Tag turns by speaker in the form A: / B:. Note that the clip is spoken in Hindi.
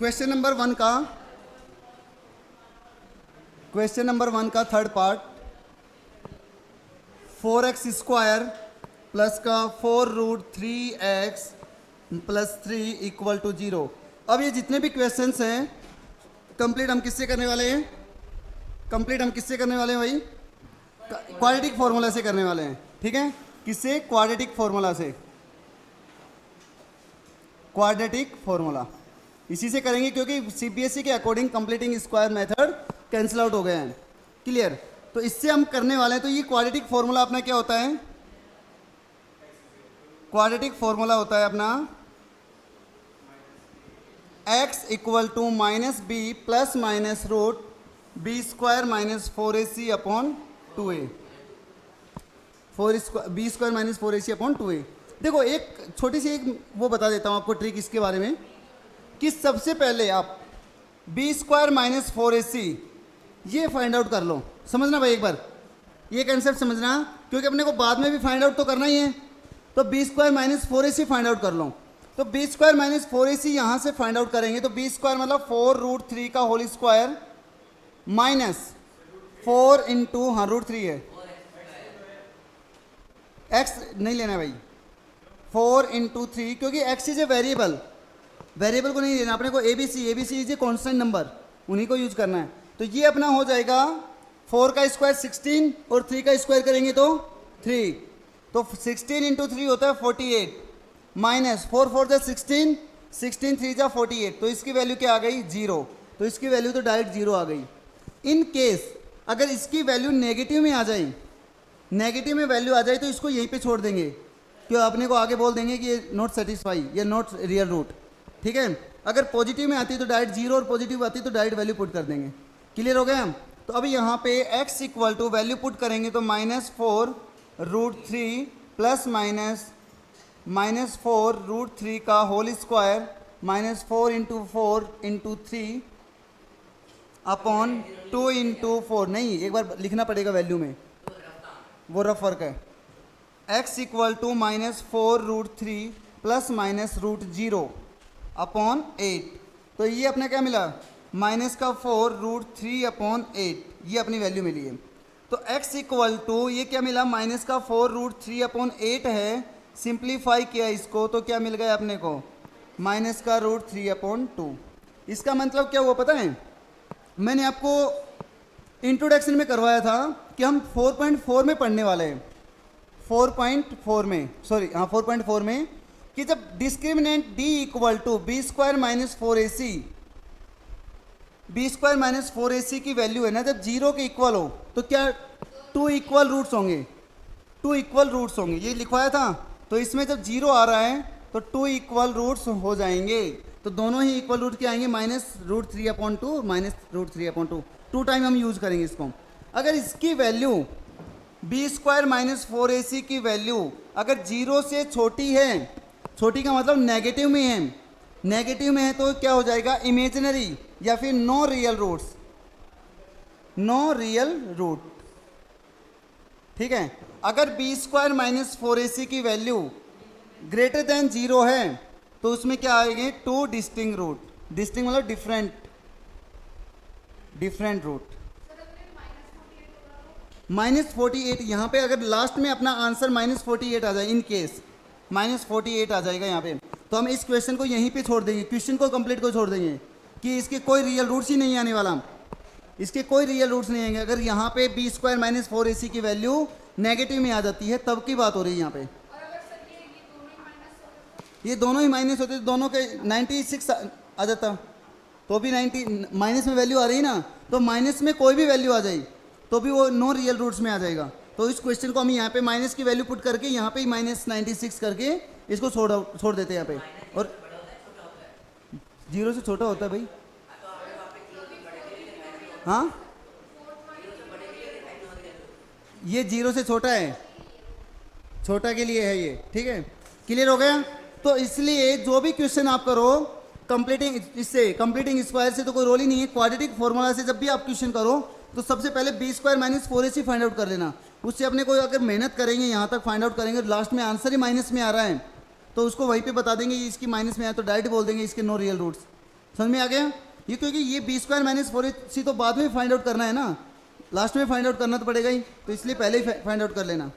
A: क्वेश्चन नंबर वन का third part, 4x square plus का 4√3x प्लस 3 इक्वल टू 0। अब ये जितने भी क्वेश्चंस हैं कंप्लीट हम किससे करने वाले हैं? भाई क्वाड्रेटिक फॉर्मूला से करने वाले हैं। ठीक है, किससे? क्वाड्रेटिक फॉर्मूला इसी से करेंगे, क्योंकि सीबीएसई के according completing square method cancel out हो गए हैं। क्लियर? तो इससे हम करने वाले हैं। तो ये क्वाड्रेटिक फॉर्मूला अपना क्या होता है? क्वाड्रेटिक फॉर्मूला होता है अपना x equal to minus B plus minus root B square minus 4ac upon 2a, B square minus 4ac upon 2a। देखो एक छोटी सी एक वो बता देता हूँ आपको ट्रिक इसके बारे में, कि सबसे पहले आप बी स्क्वायर माइनस 4ac ये फाइंड आउट कर लो। समझना भाई, एक बार ये कंसेप्ट समझना, क्योंकि अपने को बाद में भी फाइंड आउट तो करना ही है। तो B square minus 4ac find out कर लो। तो बी स्क्वायर माइनस 4ac यहाँ से फाइंड आउट करेंगे तो बी स्क्वायर मतलब 4√3 का होल स्क्वायर माइनस 4 इंटू √3 है, x नहीं लेना भाई, 4 इंटू 3, क्योंकि x इज ए वेरिएबल को नहीं लेना अपने को। ABC is a constant number, उन्हीं को यूज करना है। तो ये अपना हो जाएगा 4 का स्क्वायर 16 और 3 का स्क्वायर करेंगे तो 3, तो 16 इंटू 3 होता है 48 माइनस 4 4 जा 16, 16 3 जा 48, तो इसकी वैल्यू क्या आ गई? 0। तो इसकी वैल्यू तो डायरेक्ट 0 आ गई। इन केस अगर इसकी वैल्यू नेगेटिव में आ जाए, तो इसको यहीं पे छोड़ देंगे, क्यों? अपने को आगे बोल देंगे कि ये नॉट सेटिस्फाई, ये नॉट रियल रूट। ठीक है, अगर पॉजिटिव में आती है तो डायरेक्ट 0 और पॉजिटिव आती है तो डायरेक्ट वैल्यू पुट कर देंगे। क्लियर हो गया हम? तो अभी यहाँ पे x equal to value put करेंगे तो -4√3 प्लस माइनस 4√3 का whole square -4 into 4 into 3 upon 2 into 4, नहीं एक बार लिखना पड़ेगा वैल्यू में, वो रफ फर्क है। x equal to -4√3 plus -√0 upon 8, तो ये अपने क्या मिला? माइनस का 4√3 अपॉन 8, ये अपनी वैल्यू मिली है। तो x इक्वल टू ये क्या मिला? माइनस का 4√3 अपॉन 8 है, सिंप्लीफाई किया इसको तो क्या मिल गया अपने को? माइनस का √3 अपॉन 2। इसका मतलब क्या हुआ पता है? मैंने आपको इंट्रोडक्शन में करवाया था कि हम 4.4 में पढ़ने वाले हैं, 4.4 में कि जब discriminant d equal to B square minus 4ac की वैल्यू है ना, जब 0 के इक्वल हो तो क्या 2 इक्वल रूट्स होंगे, ये लिखवाया था। तो इसमें जब 0 आ रहा है तो 2 इक्वल रूट्स हो जाएंगे, तो दोनों ही इक्वल रूट के आएंगे, -√3 अपॉन 2 -√3 अपॉन 2, 2 टाइम हम यूज करेंगे इसको। अगर इसकी value B square minus 4ac की वैल्यू अगर 0 से छोटी है, छोटी का मतलब नेगेटिव में है तो क्या हो जाएगा? इमेजिनरी या फिर नो रियल रूट। ठीक है, अगर बी स्क्वायर माइनस 4ac की वैल्यू ग्रेटर देन 0 है तो उसमें क्या आएंगे? 2 डिस्टिंक्ट रूट, डिस्टिंक्ट मतलब डिफरेंट रूट। -48 यहाँ पे अगर लास्ट में अपना आंसर -48 आ जाए, इन केस -48 आ जाएगा यहाँ पे, तो हम इस क्वेश्चन को यहीं पे छोड़ देंगे, क्वेश्चन को कंप्लीट को छोड़ देंगे कि इसके कोई रियल रूट्स ही नहीं आने वाला, आएंगे। अगर यहाँ पे बी स्क्वायर माइनस 4ac की वैल्यू नेगेटिव में आ जाती है तब की बात हो रही है यहाँ पे। ये दोनों ही माइनस होते तो दोनों के 96 आ जाता, तो भी 90 माइनस में वैल्यू आ रही ना, तो माइनस में कोई भी वैल्यू आ जाए तो भी वो नो रियल रूट्स में आ जाएगा। तो इस क्वेश्चन को हम यहाँ पे माइनस की वैल्यू पुट करके यहाँ पे -96 करके इसको छोड़ देते हैं यहाँ पे, और 0 से छोटा होता है भाई। हाँ, ये 0 से छोटा है, छोटा के लिए है ये। ठीक है, क्लियर हो गया? तो इसलिए जो भी क्वेश्चन आप करो कंप्लीटिंग स्क्वायर से तो कोई रोल ही नहीं है। क्वाड्रेटिक फॉर्मूला से जब भी आप क्वेश्चन करो तो सबसे पहले B square minus 4ac find out कर लेना। उससे अपने को अगर मेहनत करेंगे यहाँ तक फाइंड आउट करेंगे, लास्ट में आंसर ही माइनस में आ रहा है तो उसको वहीं पे बता देंगे इसकी माइनस में आया तो डायरेक्ट बोल देंगे इसके नो रियल रूट्स। समझ में आ गया? ये क्योंकि ये बी स्क्वायर माइनस 4ac तो बाद में फाइंड आउट करना है ना, लास्ट में फाइंड आउट करना तो पड़ेगा ही, तो इसलिए पहले ही फाइंड आउट कर लेना।